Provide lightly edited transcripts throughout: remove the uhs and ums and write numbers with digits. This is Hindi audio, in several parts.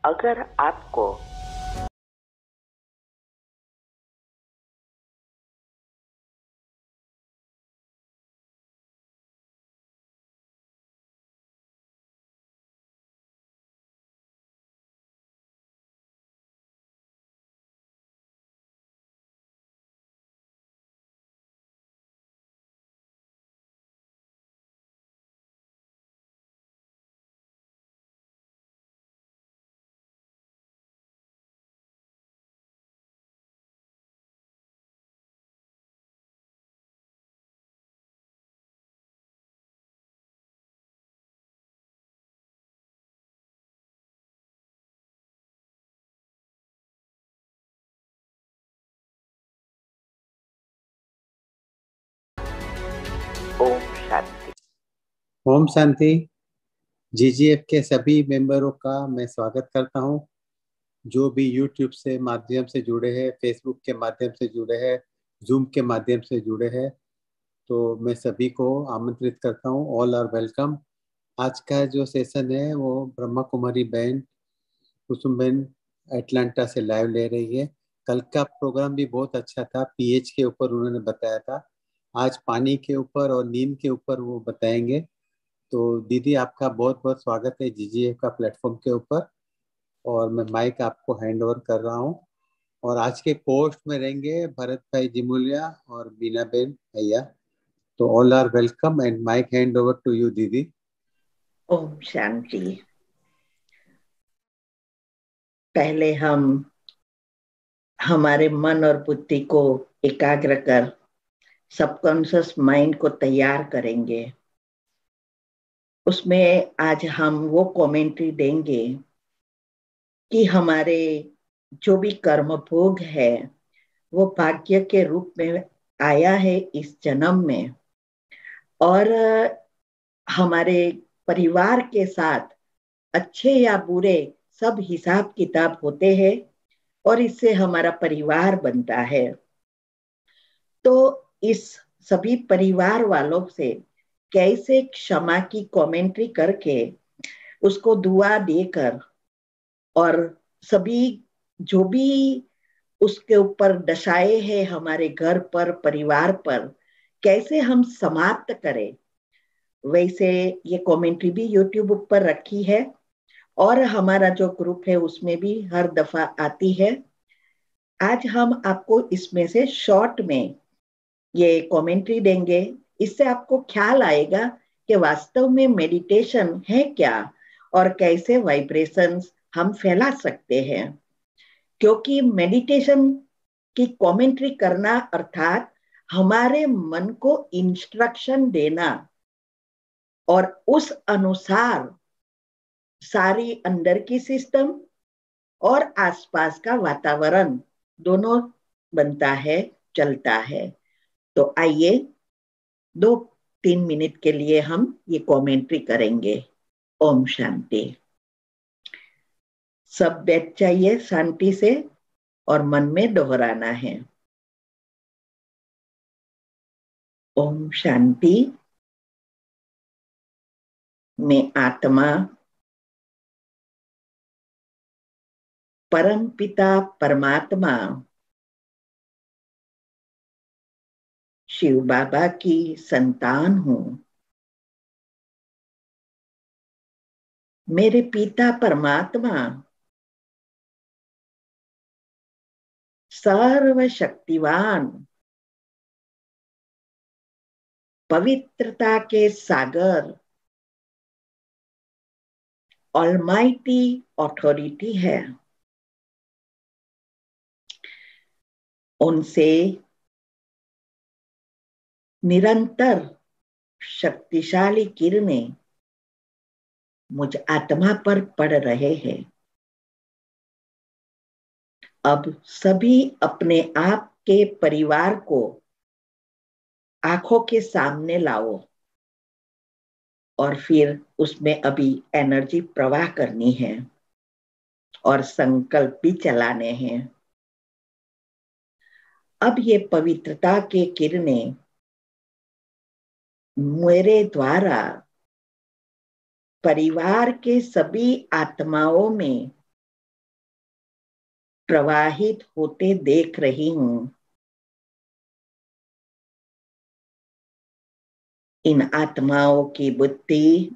अगर आपको ओम शांति। ओम शांति। जीजीएफ के सभी मेंबरों का मैं स्वागत करता हूं, जो भी यूट्यूब से माध्यम से जुड़े हैं, फेसबुक के माध्यम से जुड़े हैं, जूम के माध्यम से जुड़े हैं। तो मैं सभी को आमंत्रित करता हूं। All are welcome. आज का जो सेशन है वो ब्रह्मा कुमारी बहन कुसुम बहन अटलांटा से लाइव ले रही है। कल का प्रोग्राम भी बहुत अच्छा था, पीएच के ऊपर उन्होंने बताया था। आज पानी के ऊपर और नींद के ऊपर वो बताएंगे। तो दीदी, आपका बहुत बहुत स्वागत है जीजीएफ का प्लेटफॉर्म के ऊपर। और मैं माइक आपको हैंड ओवर कर रहा हूँ। और आज के पोस्ट में रहेंगे भरत भाई जिमुलिया और बीना बेन भैया। तो all are welcome and mic hand over to you दीदी। ओम शांति। पहले हम हमारे मन और बुद्धि को एकाग्र कर सबकॉन्शियस माइंड को तैयार करेंगे। उसमें आज हम वो कमेंट्री देंगे कि हमारे जो भी कर्म भोग है वो भाग्य के रूप में आया है इस जन्म में, और हमारे परिवार के साथ अच्छे या बुरे सब हिसाब किताब होते हैं और इससे हमारा परिवार बनता है। तो इस सभी परिवार वालों से कैसे क्षमा की कमेंट्री करके उसको दुआ देकर और सभी जो भी उसके ऊपर दशाएं हैं हमारे घर पर परिवार पर कैसे हम समाप्त करें, वैसे ये कमेंट्री भी यूट्यूब पर रखी है और हमारा जो ग्रुप है उसमें भी हर दफा आती है। आज हम आपको इसमें से शॉर्ट में ये कमेंट्री देंगे। इससे आपको ख्याल आएगा कि वास्तव में मेडिटेशन है क्या और कैसे वाइब्रेशंस हम फैला सकते हैं। क्योंकि मेडिटेशन की कमेंट्री करना अर्थात हमारे मन को इंस्ट्रक्शन देना और उस अनुसार सारी अंदर की सिस्टम और आसपास का वातावरण दोनों बनता है, चलता है। तो आइए 2-3 मिनट के लिए हम ये कमेंट्री करेंगे। ओम शांति। सब बैठ जाइए शांति से और मन में दोहराना है। ओम शांति। मैं आत्मा परम पिता परमात्मा शिव बाबा की संतान हूं। मेरे पिता परमात्मा सर्वशक्तिवान पवित्रता के सागर ऑलमाइटी अथॉरिटी है। उनसे निरंतर शक्तिशाली किरणें मुझ आत्मा पर पड़ रहे हैं। अब सभी अपने आप के परिवार को आंखों के सामने लाओ और फिर उसमें अभी एनर्जी प्रवाह करनी है और संकल्प भी चलाने हैं। अब ये पवित्रता के किरणें मेरे द्वारा परिवार के सभी आत्माओं में प्रवाहित होते देख रही हूं। इन आत्माओं की बुद्धि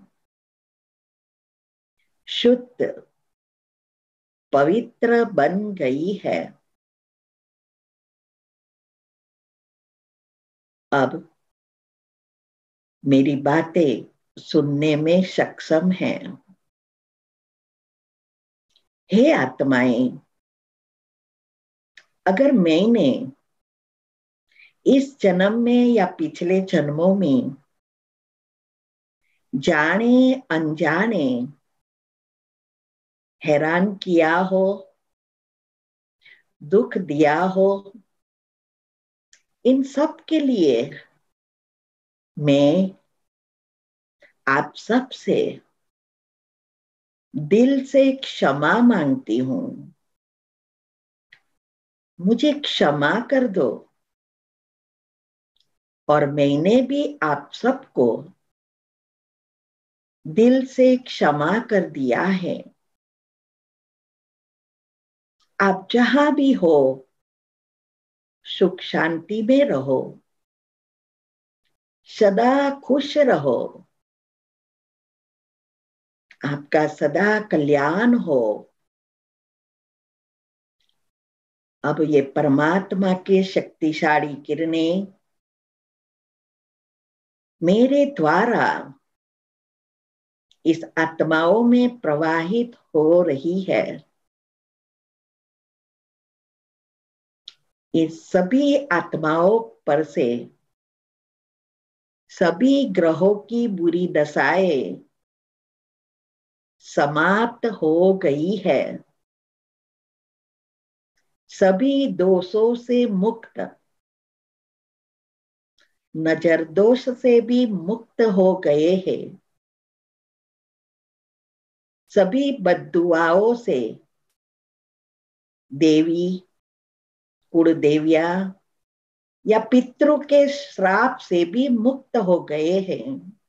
शुद्ध पवित्र बन गई है। अब मेरी बातें सुनने में सक्षम हैं। हे आत्माएं, अगर मैंने इस जन्म में या पिछले जन्मों में जाने अनजाने हैरान किया हो, दुख दिया हो, इन सब के लिए मैं आप सब से दिल से क्षमा मांगती हूं। मुझे क्षमा कर दो। और मैंने भी आप सबको दिल से क्षमा कर दिया है। आप जहां भी हो सुख शांति में रहो, सदा खुश रहो, आपका सदा कल्याण हो। अब ये परमात्मा के शक्तिशाली किरणें मेरे द्वारा इस आत्माओं में प्रवाहित हो रही है। इस सभी आत्माओं पर से सभी ग्रहों की बुरी दशाएं समाप्त हो गई है। सभी दोषों से मुक्त, नजर दोष से भी मुक्त हो गए हैं। सभी बद्दुआओं से देवी, कुलदेविया या पितरों के श्राप से भी मुक्त हो गए हैं।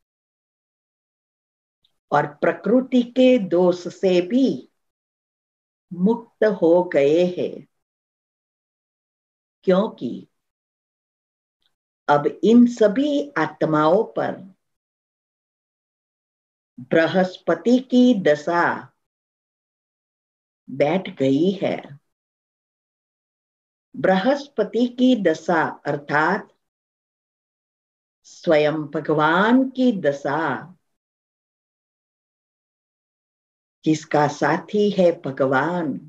और प्रकृति के दोष से भी मुक्त हो गए हैं। क्योंकि अब इन सभी आत्माओं पर बृहस्पति की दशा बैठ गई है। बृहस्पति की दशा अर्थात स्वयं भगवान की दशा, जिसका साथी है भगवान,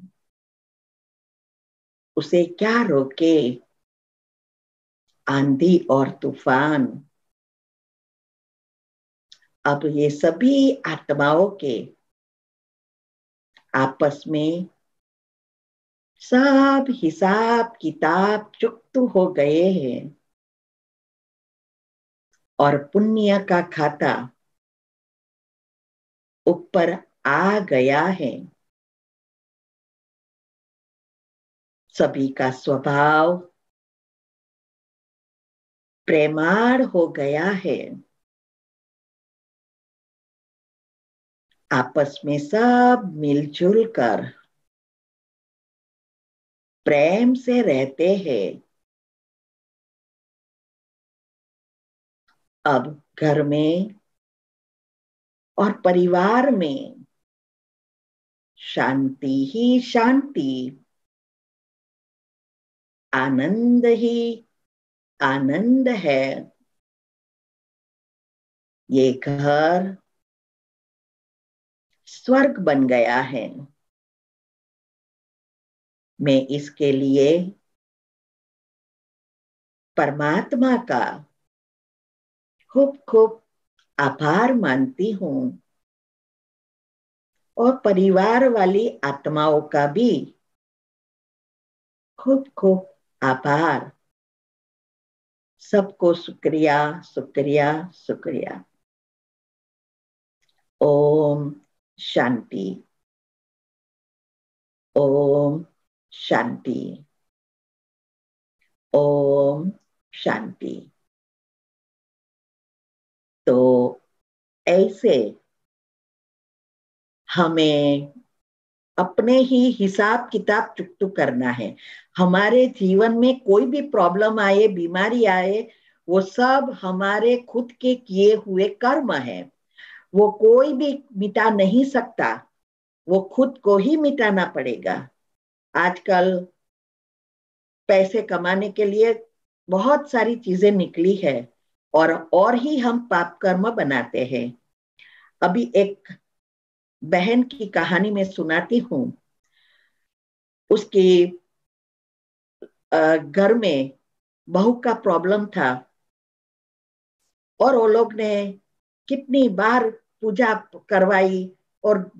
उसे क्या रोके आंधी और तूफान। अब ये सभी आत्माओं के आपस में सब हिसाब किताब चुकत हो गए हैं। और पुण्य का खाता ऊपर आ गया है। सभी का स्वभाव प्रेमाळ हो गया है। आपस में सब मिलजुल कर प्रेम से रहते हैं। अब घर में और परिवार में शांति ही शांति, आनंद ही आनंद है। ये घर स्वर्ग बन गया है। मैं इसके लिए परमात्मा का खूब खूब आभार मानती हूं। और परिवार वाली आत्माओं का भी खूब खूब आभार। सबको शुक्रिया शुक्रिया शुक्रिया। ओम शांति, ओम शांति, ओम शांति। तो ऐसे हमें अपने ही हिसाब किताब चुकतू करना है। हमारे जीवन में कोई भी प्रॉब्लम आए, बीमारी आए, वो सब हमारे खुद के किए हुए कर्म है। वो कोई भी मिटा नहीं सकता, वो खुद को ही मिटाना पड़ेगा। आजकल पैसे कमाने के लिए बहुत सारी चीजें निकली है, और ही हम पाप कर्म बनाते हैं। अभी एक बहन की कहानी मैं सुनाती हूँ। उसके घर में बहू का प्रॉब्लम था, और वो लोग ने कितनी बार पूजा करवाई, और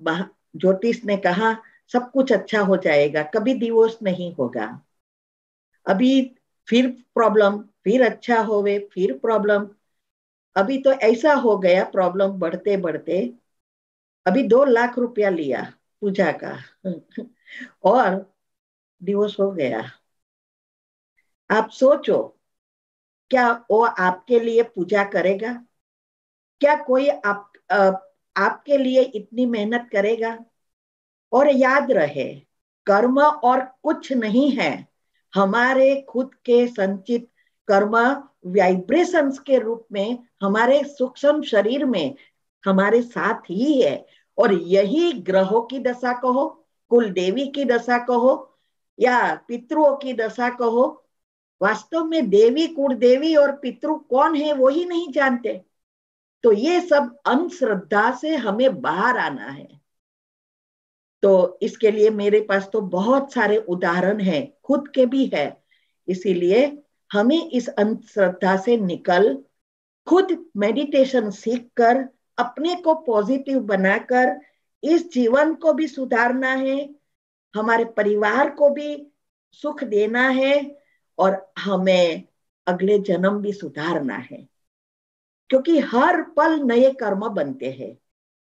ज्योतिष ने कहा सब कुछ अच्छा हो जाएगा, कभी डिवोर्स नहीं होगा। अभी फिर प्रॉब्लम, फिर अच्छा होवे, फिर प्रॉब्लम। अभी तो ऐसा हो गया, प्रॉब्लम बढ़ते बढ़ते अभी 2 लाख रुपया लिया पूजा का और डिवोर्स हो गया। आप सोचो, क्या वो आपके लिए पूजा करेगा? क्या कोई आपके लिए इतनी मेहनत करेगा? और याद रहे, कर्म और कुछ नहीं है, हमारे खुद के संचित कर्म वाइब्रेशंस के रूप में हमारे सूक्ष्म शरीर में हमारे साथ ही है। और यही ग्रहों की दशा कहो, कुल देवी की दशा कहो, या पितरों की दशा कहो, वास्तव में देवी, कुल देवी और पितृ कौन है वो ही नहीं जानते। तो ये सब अंधश्रद्धा से हमें बाहर आना है। तो इसके लिए मेरे पास तो बहुत सारे उदाहरण हैं, खुद के भी है। इसीलिए हमें इस अंधश्रद्धा से निकल खुद मेडिटेशन सीखकर अपने को पॉजिटिव बनाकर इस जीवन को भी सुधारना है, हमारे परिवार को भी सुख देना है, और हमें अगले जन्म भी सुधारना है। क्योंकि हर पल नए कर्म बनते हैं,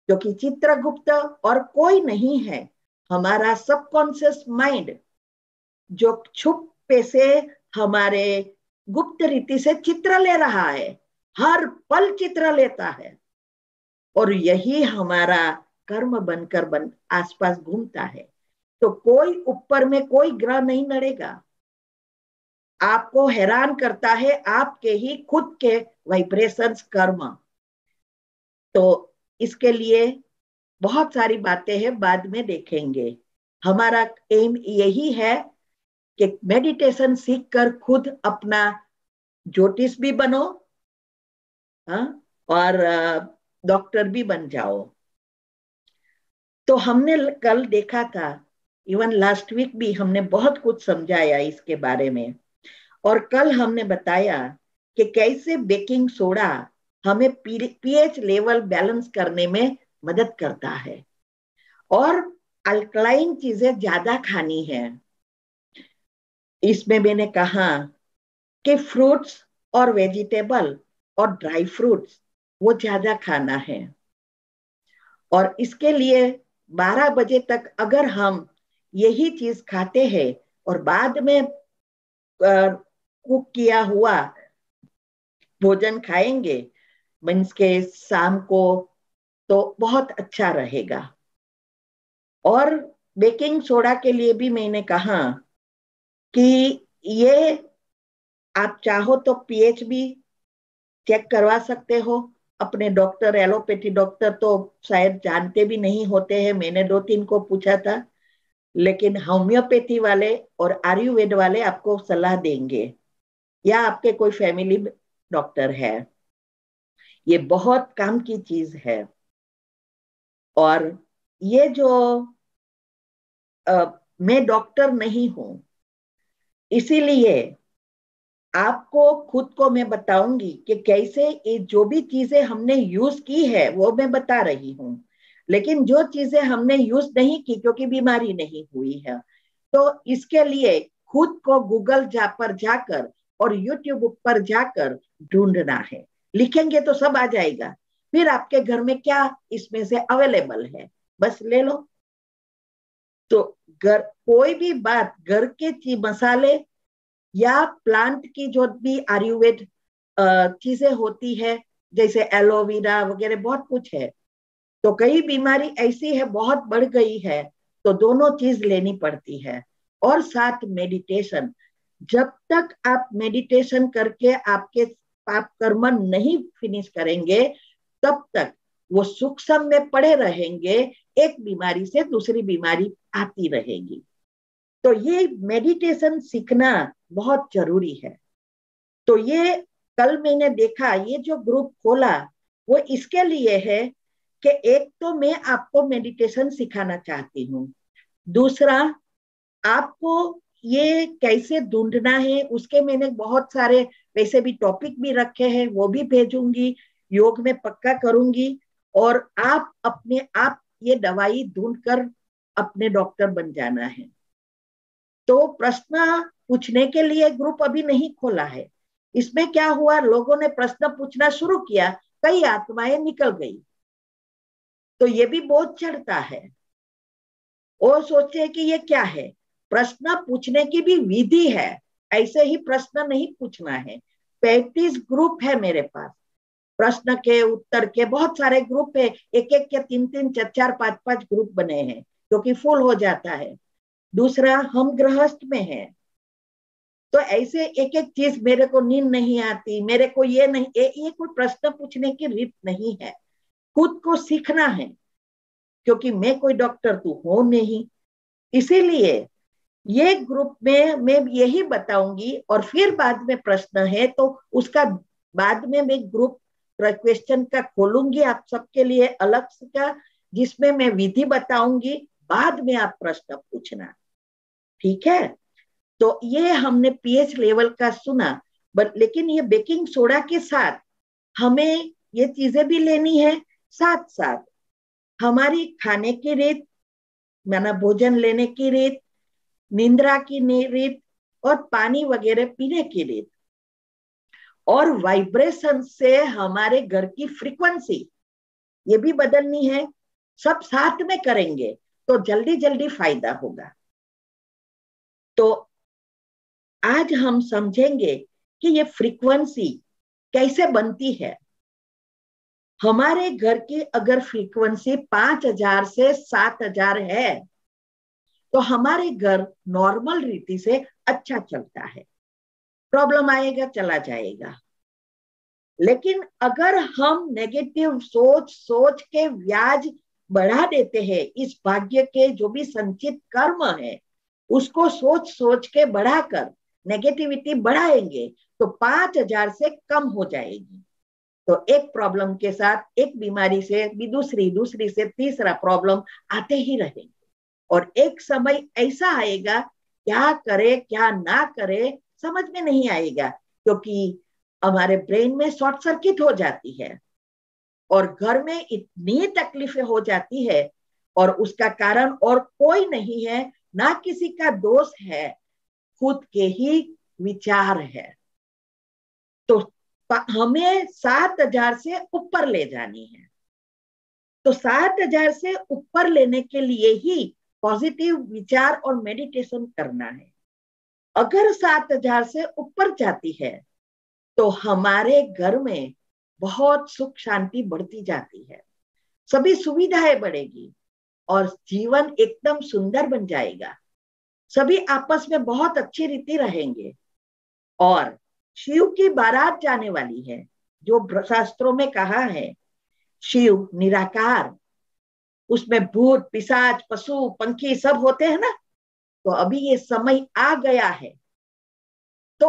क्योंकि चित्रगुप्त और कोई नहीं है, हमारा सबकॉन्शियस माइंड जो छुपे से हमारे गुप्त रीति से चित्र ले रहा है, हर पल चित्र लेता है, और यही हमारा कर्म बनकर आसपास घूमता है। तो कोई ऊपर में कोई ग्रह नहीं लड़ेगा, आपको हैरान करता है आपके ही खुद के वाइब्रेशंस कर्म। तो इसके लिए बहुत सारी बातें हैं, बाद में देखेंगे। हमारा एम यही है कि मेडिटेशन सीखकर खुद अपना ज्योतिष भी बनो, और डॉक्टर भी बन जाओ। तो हमने कल देखा था, इवन लास्ट वीक भी हमने बहुत कुछ समझाया इसके बारे में। और कल हमने बताया कि कैसे बेकिंग सोडा हमें पीएच लेवल बैलेंस करने में मदद करता है, और अल्कलाइन चीजें ज्यादा खानी है। इसमें मैंने कहा कि फ्रूट्स और वेजिटेबल और ड्राई फ्रूट्स वो ज्यादा खाना है। और इसके लिए 12 बजे तक अगर हम यही चीज खाते हैं और बाद में कुक किया हुआ भोजन खाएंगे मीन्स के शाम को, तो बहुत अच्छा रहेगा। और बेकिंग सोडा के लिए भी मैंने कहा कि ये आप चाहो तो पीएच भी चेक करवा सकते हो। अपने डॉक्टर, एलोपैथी डॉक्टर तो शायद जानते भी नहीं होते हैं, मैंने 2-3 को पूछा था, लेकिन होम्योपैथी वाले और आयुर्वेद वाले आपको सलाह देंगे, या आपके कोई फैमिली डॉक्टर है। ये बहुत काम की चीज है। और ये जो मैं डॉक्टर नहीं हूं, इसीलिए आपको खुद को मैं बताऊंगी कि कैसे ये जो भी चीजें हमने यूज की है वो मैं बता रही हूं। लेकिन जो चीजें हमने यूज नहीं की क्योंकि बीमारी नहीं हुई है, तो इसके लिए खुद को गूगल पर जाकर और यूट्यूब पर जाकर ढूंढना है। लिखेंगे तो सब आ जाएगा। फिर आपके घर में क्या इसमें से अवेलेबल है बस ले लो। तो घर कोई भी बात, घर के मसाले या प्लांट की जो भी आयुर्वेद चीजें होती है, जैसे एलोवेरा वगैरह बहुत कुछ है। तो कई बीमारी ऐसी है बहुत बढ़ गई है, तो दोनों चीज लेनी पड़ती है। और साथ मेडिटेशन, जब तक आप मेडिटेशन करके आपके पाप कर्म नहीं फिनिश करेंगे तब तक वो सूक्ष्म में पड़े रहेंगे, एक बीमारी से दूसरी बीमारी आती रहेगी। तो ये मेडिटेशन सीखना बहुत जरूरी है। तो ये कल मैंने देखा, ये जो ग्रुप खोला वो इसके लिए है कि एक तो मैं आपको मेडिटेशन सिखाना चाहती हूँ, दूसरा आपको ये कैसे ढूंढना है उसके मैंने बहुत सारे वैसे भी टॉपिक भी रखे हैं, वो भी भेजूंगी, योग में पक्का करूंगी। और आप अपने आप ये दवाई ढूंढकर अपने डॉक्टर बन जाना है। तो प्रश्न पूछने के लिए ग्रुप अभी नहीं खोला है। इसमें क्या हुआ, लोगों ने प्रश्न पूछना शुरू किया, कई आत्माएं निकल गई। तो ये भी बहुत चढ़ता है। और सोचे कि ये क्या है, प्रश्न पूछने की भी विधि है, ऐसे ही प्रश्न नहीं पूछना है। 35 ग्रुप है मेरे पास, प्रश्न के उत्तर के बहुत सारे ग्रुप है, एक एक के 3-3 4-4 5-5 ग्रुप बने हैं, क्योंकि फुल हो जाता है। दूसरा, हम गृहस्थ में है, तो ऐसे एक एक चीज, मेरे को नींद नहीं आती, मेरे को ये नहीं, ये कोई प्रश्न पूछने की रीत नहीं है। खुद को सीखना है, क्योंकि मैं कोई डॉक्टर तो हूं नहीं। इसीलिए ये ग्रुप में मैं यही बताऊंगी, और फिर बाद में प्रश्न है तो उसका बाद में मैं ग्रुप क्वेश्चन का खोलूंगी आप सबके लिए अलग से का, जिसमें मैं विधि बताऊंगी, बाद में आप प्रश्न पूछना, ठीक है। तो ये हमने पीएच लेवल का सुना, बट लेकिन ये बेकिंग सोडा के साथ हमें ये चीजें भी लेनी है। साथ साथ हमारी खाने की रीत, माना भोजन लेने की रीत, निंद्रा की रीत, और पानी वगैरह पीने की रीत, और वाइब्रेशन से हमारे घर की फ्रीक्वेंसी ये भी बदलनी है। सब साथ में करेंगे तो जल्दी जल्दी फायदा होगा। तो आज हम समझेंगे कि ये फ्रीक्वेंसी कैसे बनती है। हमारे घर की अगर फ्रीक्वेंसी 5000 से 7000 है तो हमारे घर नॉर्मल रीति से अच्छा चलता है, प्रॉब्लम आएगा चला जाएगा। लेकिन अगर हम नेगेटिव सोच सोच के व्याज बढ़ा देते हैं, इस भाग्य के जो भी संचित कर्म है उसको सोच सोच के बढ़ाकर नेगेटिविटी बढ़ाएंगे तो 5000 से कम हो जाएगी। तो एक प्रॉब्लम के साथ एक बीमारी से भी दूसरी, दूसरी से तीसरा प्रॉब्लम आते ही रहेंगे। और एक समय ऐसा आएगा, क्या करे क्या ना करे समझ में नहीं आएगा, क्योंकि हमारे ब्रेन में शॉर्ट सर्किट हो जाती है और घर में इतनी तकलीफें हो जाती है, और उसका कारण और कोई नहीं है, ना किसी का दोष है, खुद के ही विचार है। तो हमें 7000 से ऊपर ले जानी है। तो 7000 से ऊपर लेने के लिए ही पॉजिटिव विचार और मेडिटेशन करना है। अगर 7000 से ऊपर जाती है तो हमारे घर में बहुत सुख शांति बढ़ती जाती है, सभी सुविधाएं बढ़ेगी और जीवन एकदम सुंदर बन जाएगा। सभी आपस में बहुत अच्छी रीति रहेंगे। और शिव की बारात जाने वाली है, जो शास्त्रों में कहा है शिव निराकार, उसमें भूत पिशाच पशु पंखी सब होते हैं ना। तो अभी ये समय आ गया है, तो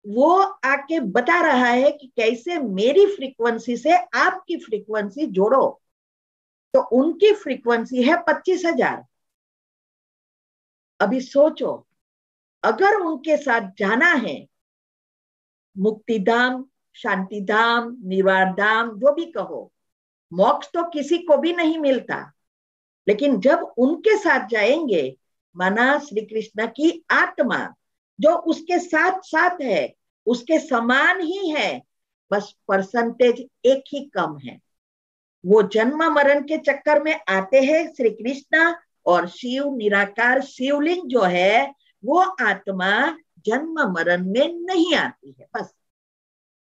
वो आके बता रहा है कि कैसे मेरी फ्रीक्वेंसी से आपकी फ्रीक्वेंसी जोड़ो। तो उनकी फ्रीक्वेंसी है 25,000। अभी सोचो, अगर उनके साथ जाना है, मुक्तिधाम, शांतिधाम, निर्वाण धाम, जो भी कहो, मोक्ष तो किसी को भी नहीं मिलता, लेकिन जब उनके साथ जाएंगे, माना श्री कृष्ण की आत्मा जो उसके साथ साथ है, उसके समान ही है, बस परसेंटेज एक ही कम है। वो जन्म मरण के चक्कर में आते हैं श्री कृष्ण, और शिव निराकार शिवलिंग जो है वो आत्मा जन्म मरण में नहीं आती है, बस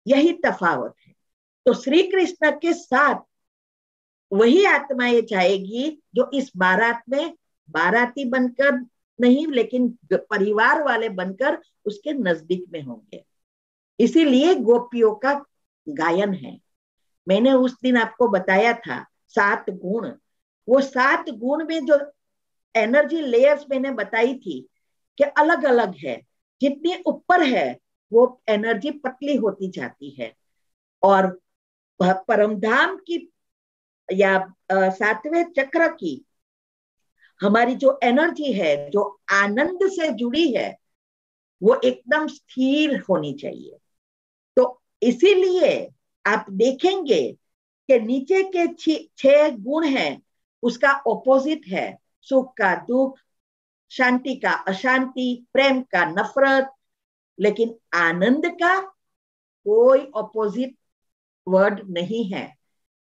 यही तफावत है। तो श्री कृष्ण के साथ वही आत्माएं जाएगी जो इस बारात में बाराती बनकर नहीं, लेकिन परिवार वाले बनकर उसके नजदीक में होंगे। इसीलिए गोपियों का गायन है। मैंने उस दिन आपको बताया था 7 गुण, वो 7 गुण में जो एनर्जी लेयर्स मैंने बताई थी कि अलग अलग है, जितनी ऊपर है वो एनर्जी पतली होती जाती है। और परमधाम की या 7वें चक्र की हमारी जो एनर्जी है, जो आनंद से जुड़ी है, वो एकदम स्थिर होनी चाहिए। तो इसीलिए आप देखेंगे कि नीचे के 6 गुण हैं, उसका ऑपोजिट है सुख का दुख, शांति का अशांति, प्रेम का नफरत। लेकिन आनंद का कोई ऑपोजिट वर्ड नहीं है,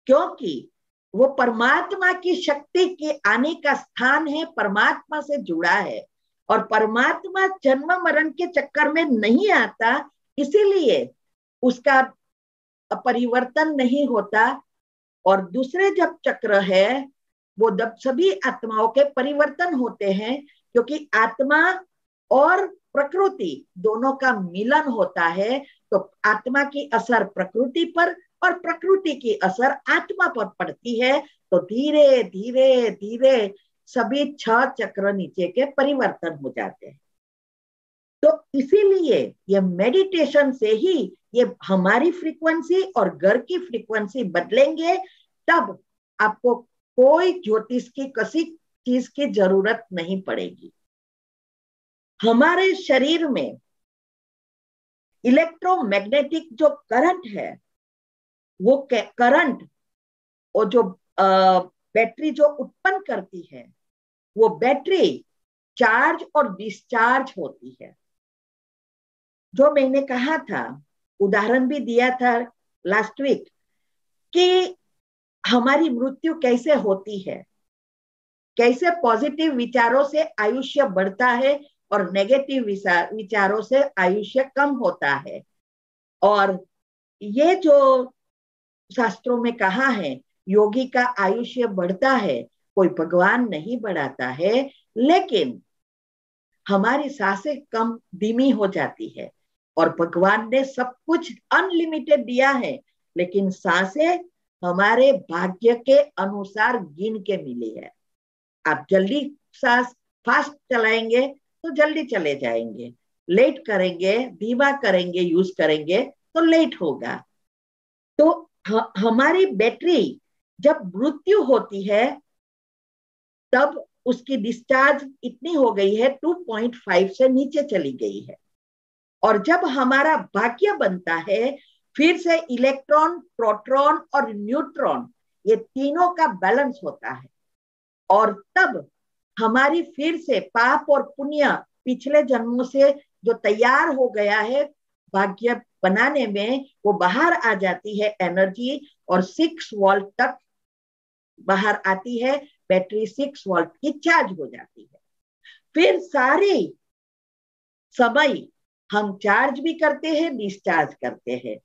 क्योंकि वो परमात्मा की शक्ति के आने का स्थान है, परमात्मा से जुड़ा है। और परमात्मा जन्म मरण के चक्कर में नहीं आता, इसीलिए उसका परिवर्तन नहीं होता। और दूसरे जब चक्र है, वो जब सभी आत्माओं के परिवर्तन होते हैं, क्योंकि आत्मा और प्रकृति दोनों का मिलन होता है। तो आत्मा की असर प्रकृति पर और प्रकृति की असर आत्मा पर पड़ती है। तो धीरे धीरे धीरे सभी 6 चक्र नीचे के परिवर्तन हो जाते हैं। तो इसीलिए ये मेडिटेशन से ही ये हमारी फ्रीक्वेंसी और घर की फ्रीक्वेंसी बदलेंगे, तब आपको कोई ज्योतिष की किसी चीज की जरूरत नहीं पड़ेगी। हमारे शरीर में इलेक्ट्रोमैग्नेटिक जो करंट है, वो करंट और जो बैटरी जो उत्पन्न करती है, वो बैटरी चार्ज और डिस्चार्ज होती है। जो मैंने कहा था, उदाहरण भी दिया था लास्ट वीक, कि हमारी मृत्यु कैसे होती है, कैसे पॉजिटिव विचारों से आयुष्य बढ़ता है और नेगेटिव विचारों से आयुष्य कम होता है। और ये जो शास्त्रों में कहा है, योगी का आयुष्य बढ़ता है, कोई भगवान नहीं बढ़ाता है, लेकिन हमारी सांसें कम धीमी हो जाती है। और भगवान ने सब कुछ अनलिमिटेड दिया है, लेकिन सांसें हमारे भाग्य के अनुसार गिन के मिली है। आप जल्दी सांस फास्ट चलाएंगे तो जल्दी चले जाएंगे, लेट करेंगे, धीमा करेंगे, यूज करेंगे तो लेट होगा। तो हमारी बैटरी जब मृत्यु होती है, तब उसकी डिस्चार्ज इतनी हो गई है 2.5 से नीचे चली गई है। और जब हमारा भाग्य बनता है, फिर से इलेक्ट्रॉन, प्रोटॉन और न्यूट्रॉन, ये तीनों का बैलेंस होता है। और तब हमारी फिर से पाप और पुण्य पिछले जन्मों से जो तैयार हो गया है भाग्य बनाने में, वो बाहर आ जाती है एनर्जी, और 6 वोल्ट तक बाहर आती है। बैटरी 6 वोल्ट की चार्ज हो जाती है। फिर सारे समय हम चार्ज भी करते हैं, डिस्चार्ज करते हैं।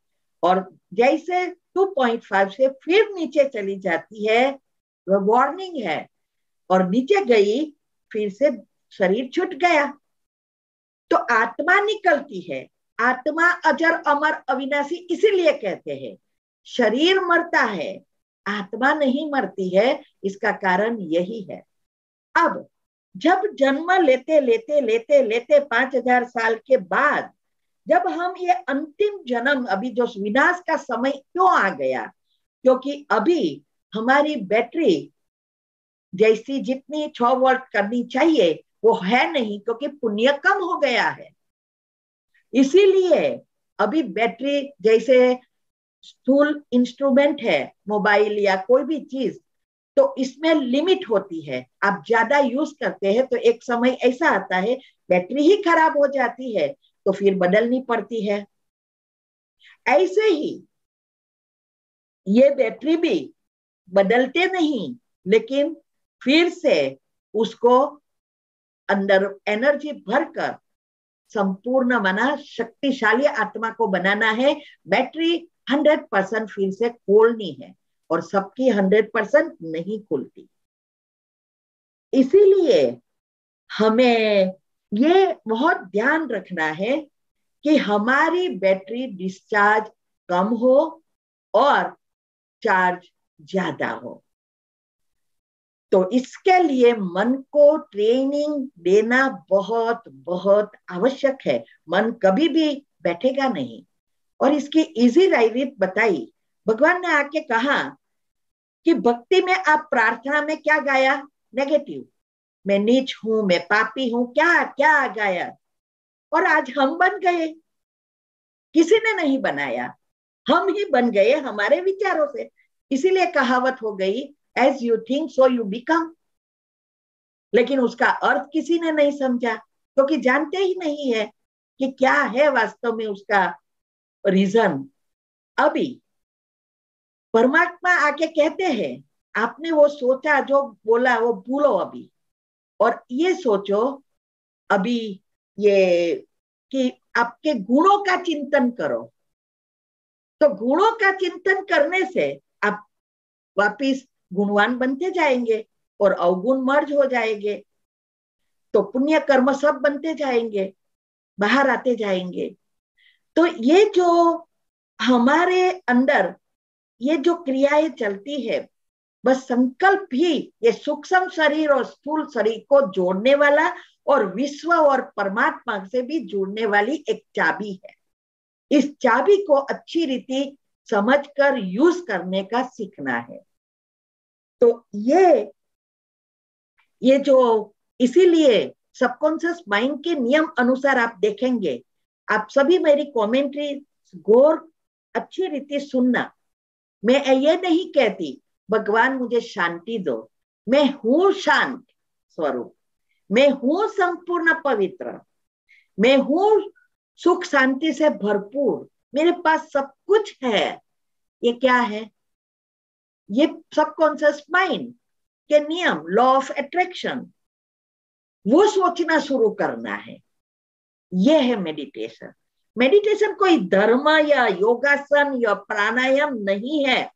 और जैसे 2.5 से फिर नीचे चली जाती है, वह वार्निंग है, और नीचे गई, फिर से शरीर छूट गया, तो आत्मा निकलती है। आत्मा अजर अमर अविनाशी इसीलिए कहते हैं। शरीर मरता है, आत्मा नहीं मरती है, इसका कारण यही है। अब जब जन्म लेते लेते लेते लेते 5000 साल के बाद जब हम ये अंतिम जन्म, अभी जो विनाश का समय क्यों आ गया, क्योंकि अभी हमारी बैटरी जैसी जितनी 6 वोल्ट करनी चाहिए वो है नहीं, क्योंकि पुण्य कम हो गया है। इसीलिए अभी बैटरी जैसे स्थूल इंस्ट्रूमेंट है, मोबाइल या कोई भी चीज, तो इसमें लिमिट होती है। आप ज्यादा यूज करते हैं तो एक समय ऐसा आता है बैटरी ही खराब हो जाती है, तो फिर बदलनी पड़ती है। ऐसे ही ये बैटरी भी बदलते नहीं, लेकिन फिर से उसको अंदर एनर्जी भरकर संपूर्ण मना शक्तिशाली आत्मा को बनाना है। बैटरी 100% फिर से खोलनी है, और सबकी 100% नहीं खुलती। इसीलिए हमें ये बहुत ध्यान रखना है कि हमारी बैटरी डिस्चार्ज कम हो और चार्ज ज्यादा हो। तो इसके लिए मन को ट्रेनिंग देना बहुत बहुत आवश्यक है। मन कभी भी बैठेगा नहीं। और इसकी इजी रीत बताई। भगवान ने आके कहा कि भक्ति में आप प्रार्थना में क्या गाया? नेगेटिव, मैं नीच हूं, मैं पापी हूं, क्या क्या गाया। और आज हम बन गए, किसी ने नहीं बनाया, हम ही बन गए हमारे विचारों से। इसीलिए कहावत हो गई, as you think so you become. लेकिन उसका अर्थ किसी ने नहीं समझा, क्योंकि जानते ही नहीं है कि क्या है वास्तव में उसका रीजन। अभी परमात्मा आके कहते हैं, आपने वो सोचा, जो बोला वो भूलो अभी, और ये सोचो अभी ये कि आपके गुणों का चिंतन करो। तो गुणों का चिंतन करने से आप वापिस गुणवान बनते जाएंगे और अवगुण मर्ज हो जाएंगे। तो पुण्य कर्म सब बनते जाएंगे, बाहर आते जाएंगे। तो ये जो हमारे अंदर ये जो क्रियाएं चलती है, बस संकल्प ही ये सूक्ष्म शरीर और स्थूल शरीर को जोड़ने वाला और विश्व और परमात्मा से भी जुड़ने वाली एक चाबी है। इस चाबी को अच्छी रीति समझकर यूज करने का सीखना है। तो ये जो इसीलिए सबकॉन्शियस माइंड के नियम अनुसार आप देखेंगे, आप सभी मेरी कमेंट्री गौर अच्छी रीति सुनना। मैं ये नहीं कहती भगवान मुझे शांति दो, मैं हूं शांत स्वरूप, मैं हूं संपूर्ण पवित्र, मैं हूं सुख शांति से भरपूर, मेरे पास सब कुछ है। ये क्या है? ये सबकॉन्शियस माइंड के नियम, लॉ ऑफ अट्रैक्शन, वो सोचना शुरू करना है। ये है मेडिटेशन। मेडिटेशन कोई धर्म या योगासन या प्राणायाम नहीं है।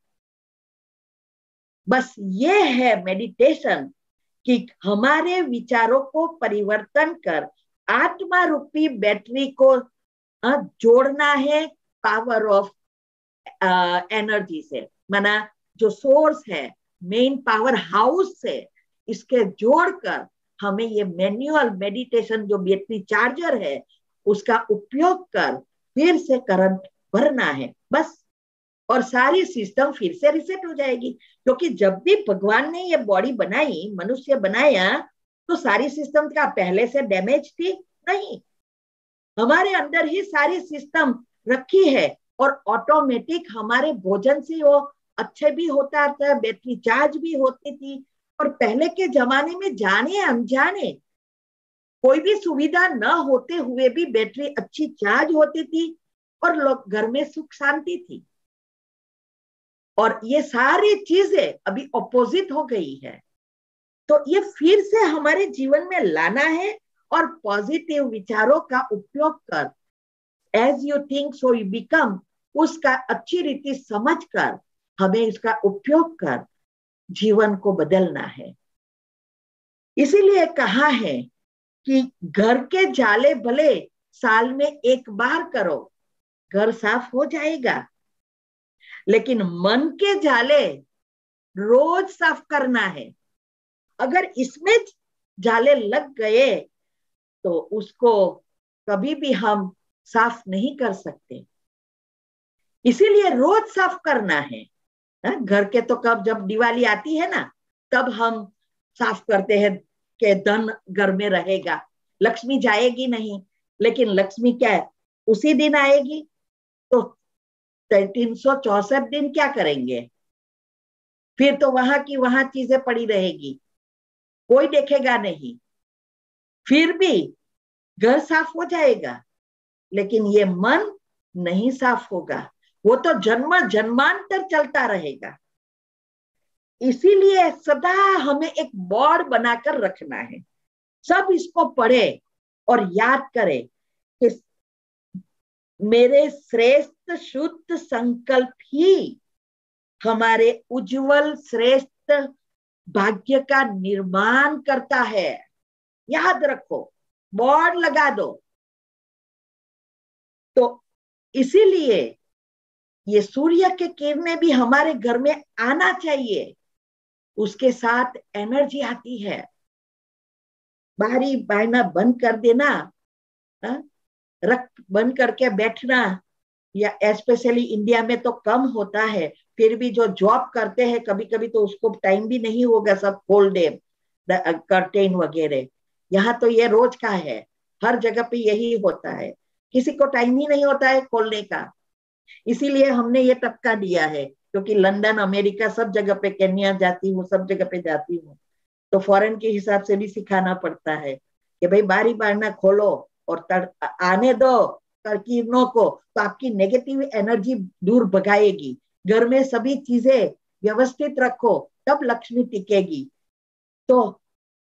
बस ये है मेडिटेशन कि हमारे विचारों को परिवर्तन कर आत्मा रूपी बैटरी को जोड़ना है पावर ऑफ एनर्जी से। माना जो सोर्स है, मेन पावर हाउस से इसके जोड़कर हमें ये मैनुअल मेडिटेशन जो बैटरी चार्जर है उसका उपयोग कर फिर से करंट भरना है बस। और सारी सिस्टम फिर से रिसेट हो जाएगी। क्योंकि जब भी भगवान ने ये बॉडी बनाई, मनुष्य बनाया, तो सारी सिस्टम का पहले से डैमेज थी नहीं। हमारे अंदर ही सारी सिस्टम रखी है और ऑटोमेटिक हमारे भोजन से वो अच्छे भी होता था, बैटरी चार्ज भी होती थी। और पहले के जमाने में जाने अनजाने कोई भी सुविधा न होते हुए भी बैटरी अच्छी चार्ज होती थी और लोग घर में सुख शांति थी। और ये सारी चीजें अभी ऑपोजिट हो गई है। तो ये फिर से हमारे जीवन में लाना है और पॉजिटिव विचारों का उपयोग कर, as you think so you become, उसका अच्छी रीति समझकर हमें इसका उपयोग कर जीवन को बदलना है। इसीलिए कहा है कि घर के जाले भले साल में एक बार करो, घर साफ हो जाएगा, लेकिन मन के जाले रोज साफ करना है। अगर इसमें जाले लग गए तो उसको कभी भी हम साफ नहीं कर सकते। इसीलिए रोज साफ करना है। घर के तो कब जब दिवाली आती है ना, तब हम साफ करते हैं कि धन घर में रहेगा, लक्ष्मी जाएगी नहीं। लेकिन लक्ष्मी क्या है, उसी दिन आएगी। तो 364 दिन क्या करेंगे? फिर तो वहां की वहां चीजें पड़ी रहेगी, कोई देखेगा नहीं। फिर भी घर साफ हो जाएगा, लेकिन ये मन नहीं साफ होगा, वो तो जन्म जन्मांतर चलता रहेगा। इसीलिए सदा हमें एक बोर्ड बनाकर रखना है। सब इसको पढ़े और याद करे कि मेरे श्रेष्ठ शुद्ध संकल्प ही हमारे उज्जवल श्रेष्ठ भाग्य का निर्माण करता है। याद रखो, बोर्ड लगा दो। तो इसीलिए ये सूर्य के किरणें भी हमारे घर में आना चाहिए, उसके साथ एनर्जी आती है। बारी बायना बंद कर देना, रख बंद करके बैठना, या स्पेशली इंडिया में तो कम होता है, फिर भी जो जॉब करते हैं कभी कभी तो उसको टाइम भी नहीं होगा, सब खोल दे कर्टेन वगैरह। यहाँ तो ये रोज का है, हर जगह पे यही होता है, किसी को टाइम ही नहीं होता है खोलने का। इसीलिए हमने ये टपका दिया है, क्योंकि लंदन, अमेरिका सब जगह पे, केन्या जाती हूँ, सब जगह पे जाती हूँ, तो फॉरेन के हिसाब से भी सिखाना पड़ता है कि भाई बारी बारना खोलो और आने दो किरणों को, तो आपकी नेगेटिव एनर्जी दूर भगाएगी। घर में सभी चीजें व्यवस्थित रखो, तब लक्ष्मी टिकेगी। तो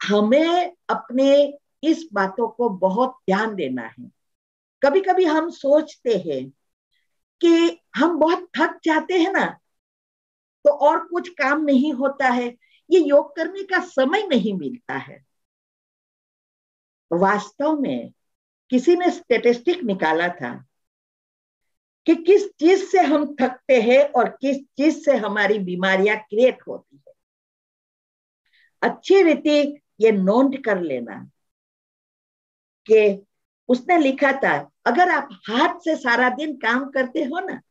हमें अपने इस बातों को बहुत ध्यान देना है। कभी कभी हम सोचते हैं कि हम बहुत थक जाते हैं ना, तो और कुछ काम नहीं होता है, ये योग करने का समय नहीं मिलता है। वास्तव में किसी ने स्टेटिस्टिक निकाला था कि किस चीज से हम थकते हैं और किस चीज से हमारी बीमारियां क्रिएट होती है। अच्छी रीति ये नोट कर लेना कि उसने लिखा था, अगर आप हाथ से सारा दिन काम करते हो ना,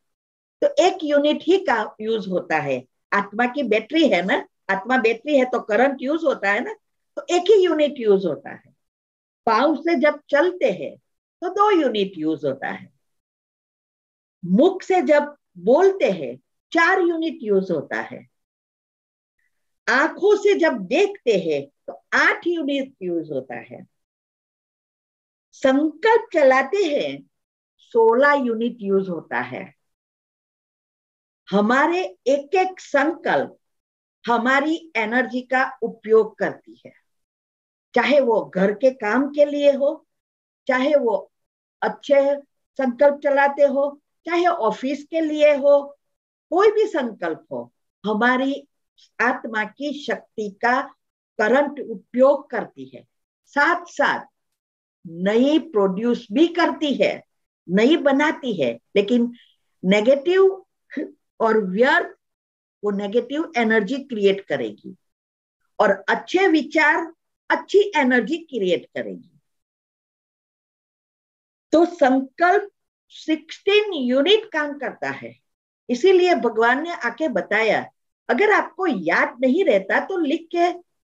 तो 1 यूनिट ही का यूज होता है। आत्मा की बैटरी है ना, आत्मा बैटरी है तो करंट यूज होता है ना, तो 1 ही यूनिट यूज होता है। पांव से जब चलते हैं तो 2 यूनिट यूज होता है। मुख से जब बोलते हैं 4 यूनिट यूज होता है। आंखों से जब देखते हैं तो 8 यूनिट यूज होता है। संकल्प चलाते हैं 16 यूनिट यूज होता है। हमारे एक एक संकल्प हमारी एनर्जी का उपयोग करती है, चाहे वो घर के काम के लिए हो, चाहे वो अच्छे संकल्प चलाते हो, चाहे ऑफिस के लिए हो, कोई भी संकल्प हो, हमारी आत्मा की शक्ति का करंट उपयोग करती है। साथ साथ नई प्रोड्यूस भी करती है, नई बनाती है, लेकिन नेगेटिव और व्यर्थ वो नेगेटिव एनर्जी क्रिएट करेगी, और अच्छे विचार अच्छी एनर्जी क्रिएट करेगी। तो संकल्प 16 यूनिट काम करता है। इसीलिए भगवान ने आके बताया, अगर आपको याद नहीं रहता तो लिख के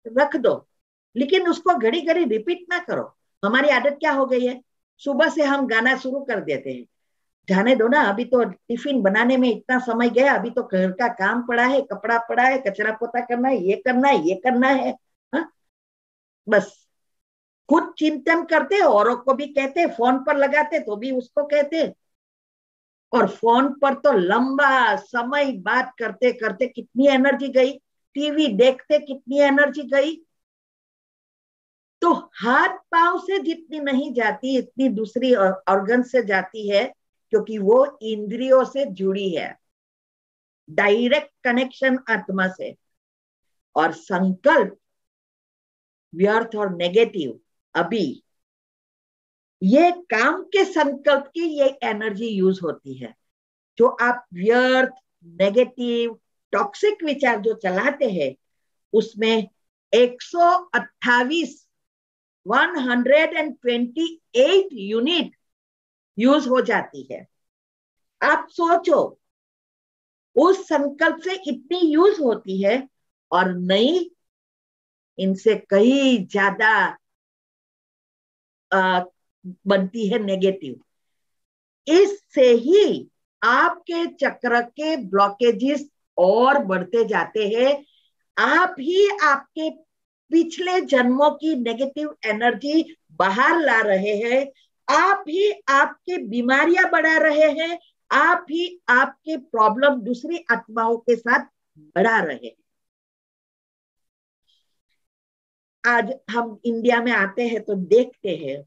रख दो, लेकिन उसको घड़ी घड़ी रिपीट ना करो। हमारी आदत क्या हो गई है, सुबह से हम गाना शुरू कर देते हैं, जाने दो ना, अभी तो टिफिन बनाने में इतना समय गया, अभी तो घर का काम पड़ा है, कपड़ा पड़ा है, कचरा पोता करना है, ये करना है, ये करना है। हा? बस खुद चिंतन करते, औरों को भी कहते, फोन पर लगाते तो भी उसको कहते, और फोन पर तो लंबा समय बात करते करते कितनी एनर्जी गई, टीवी देखते कितनी एनर्जी गई। तो हाथ पांव से जितनी नहीं जाती, इतनी दूसरी ऑर्गन से जाती है, क्योंकि वो इंद्रियों से जुड़ी है, डायरेक्ट कनेक्शन आत्मा से। और संकल्प व्यर्थ और नेगेटिव, अभी ये काम के संकल्प की ये एनर्जी यूज होती है। जो आप व्यर्थ, नेगेटिव, टॉक्सिक विचार जो चलाते हैं, उसमें 128 यूनिट यूज हो जाती है। आप सोचो, उस संकल्प से इतनी यूज होती है, और नई इनसे कई ज्यादा बनती है नेगेटिव। इससे ही आपके चक्र के ब्लॉकेजेस और बढ़ते जाते हैं। आप ही आपके पिछले जन्मों की नेगेटिव एनर्जी बाहर ला रहे हैं, आप ही आपकी बीमारियां बढ़ा रहे हैं, आप ही आपके प्रॉब्लम दूसरी आत्माओं के साथ बढ़ा रहे हैं। आज हम इंडिया में आते हैं तो देखते हैं,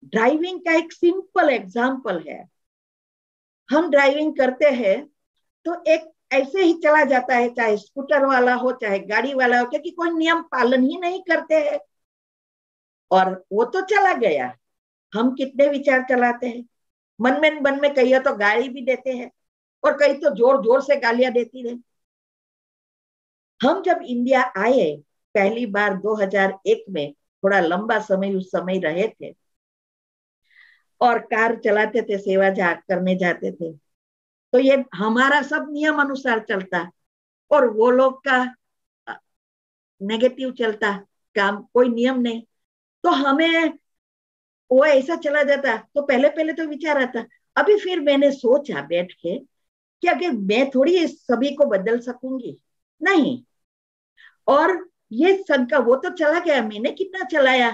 ड्राइविंग का एक सिंपल एग्जाम्पल है। हम ड्राइविंग करते हैं तो एक ऐसे ही चला जाता है, चाहे स्कूटर वाला हो चाहे गाड़ी वाला हो, क्योंकि कोई नियम पालन ही नहीं करते हैं। और वो तो चला गया, हम कितने विचार चलाते हैं, मन में कहिए तो गाली भी देते हैं और कई तो जोर जोर से गालियां देती रहे। हम जब इंडिया आए पहली बार 2001 में, थोड़ा लंबा समय उस समय रहे थे और कार चलाते थे, सेवा करने जाते थे, तो ये हमारा सब नियम अनुसार चलता और वो लोग का नेगेटिव चलता काम, कोई नियम नहीं। तो हमें वो ऐसा चला जाता, तो पहले पहले तो विचार आता। अभी फिर मैंने सोचा बैठ के कि अगर मैं थोड़ी इस सभी को बदल सकूंगी, नहीं। और ये संकल्प वो तो चला गया, मैंने कितना चलाया।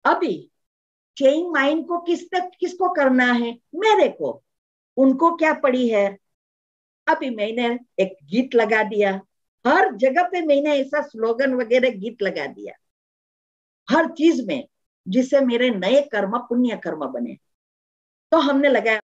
अभी चेंज माइंड को किसको करना है, मेरे को, उनको क्या पड़ी है। अभी मैंने एक गीत लगा दिया, हर जगह पे मैंने ऐसा स्लोगन वगैरह गीत लगा दिया हर चीज में, जिससे मेरे नए कर्म पुण्य कर्म बने। तो हमने लगाया